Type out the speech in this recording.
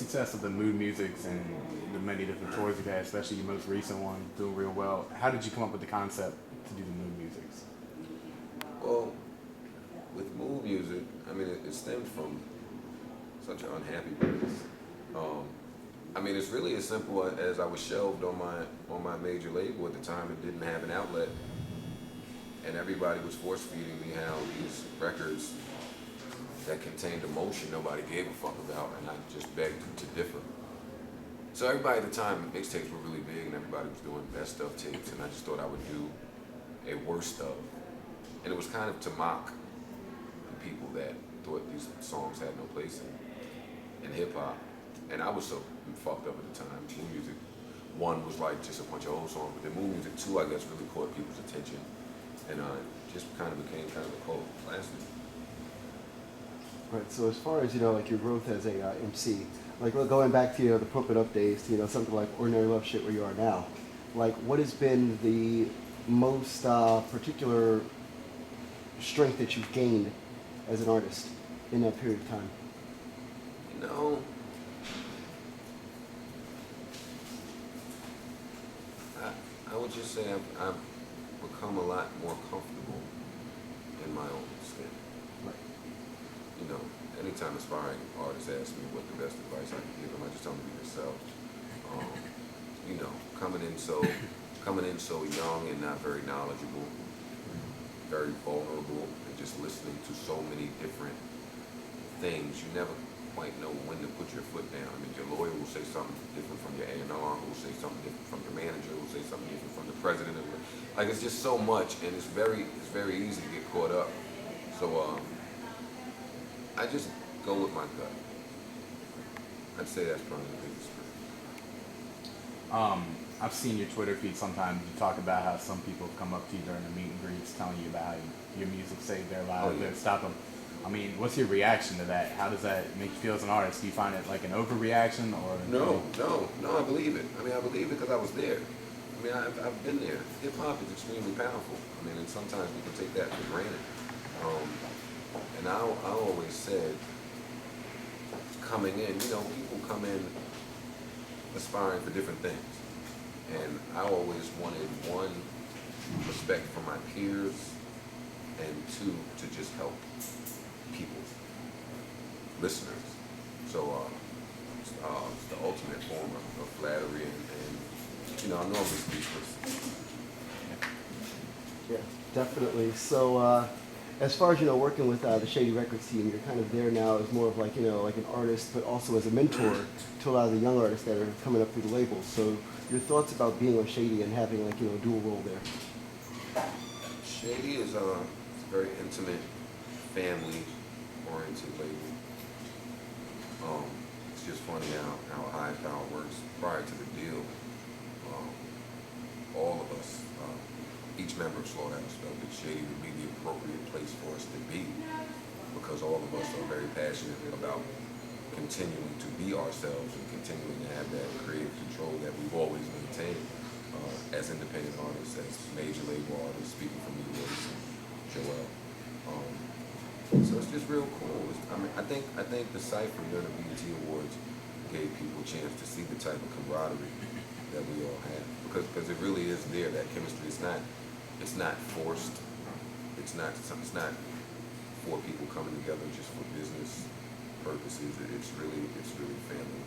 success of the mood musics and the many different tours you've had, especially your most recent one, doing real well. How did you come up with the concept to do the mood musics? Well, with mood music, I mean, it stemmed from such an unhappy place. Um, I mean, it's really as simple as I was shelved on my major label at the time and didn't have an outlet, and everybody was force feeding me how these records that contained emotion nobody gave a fuck about, and I just begged to differ. So everybody at the time, mixtapes were really big, and everybody was doing best of tapes, and I just thought I would do a worst of, and it was kind of to mock the people that thought these songs had no place in hip hop. And I was so fucked up at the time. Mood music, one was like just a bunch of old songs, but then mood music two, I guess, really caught people's attention, and just kind of became kind of a cult classic. Right. So as far as like your growth as a MC, like going back to the Pump It Up days, to something like Ordinary Love Shit where you are now, like what has been the most particular strength that you've gained as an artist in that period of time? You know, I would just say I've become a lot more comfortable in my own skin. Right. You know, anytime aspiring artists ask me what the best advice I can give them, I just tell them to be yourself. You know, coming in so young and not very knowledgeable, very vulnerable, and just listening to so many different things, you never quite know when to put your foot down. I mean, your lawyer will say something different from your A&R, who will say something different from your manager, who will say something different from the president. Like, it's just so much, and it's very easy to get caught up. So I just go with my gut. I'd say that's probably the biggest thing. I've seen your Twitter feed sometimes. You talk about how some people have come up to you during the meet and greets telling you about how your music saved their lives, Oh, yeah. stop them. I mean, what's your reaction to that? How does that make you feel as an artist? Do you find it like an overreaction or? No, I believe it. I mean, I believe it because I was there. I mean, I've been there. Hip hop is extremely powerful. I mean, and sometimes we can take that for granted. And I always said, coming in, people come in aspiring for different things. And I always wanted, one, respect for my peers, and two, to just help people, listeners. So it's the ultimate form of flattery, and I'm normally speechless. Yeah, definitely. So as far as working with the Shady Records team, you're kind of there now as more of like like an artist, but also as a mentor to a lot of the young artists that are coming up through the labels. So your thoughts about being on Shady and having like a dual role there? Shady is a very intimate, family-oriented label. It's just funny how High Power works. Prior to the deal, all of us, each member of Slaughterhouse felt that Shady would be the appropriate place for us to be, because all of us are very passionate about continuing to be ourselves and continuing to have that creative control that we've always maintained as independent artists, as major label artists, speaking from me, Royce and Joel. So it's just real cool. I think the cypher during the BET Awards gave people a chance to see the type of camaraderie that we all have, because it really is there, that chemistry. It's not forced. It's not four people coming together just for business purposes. It's really family.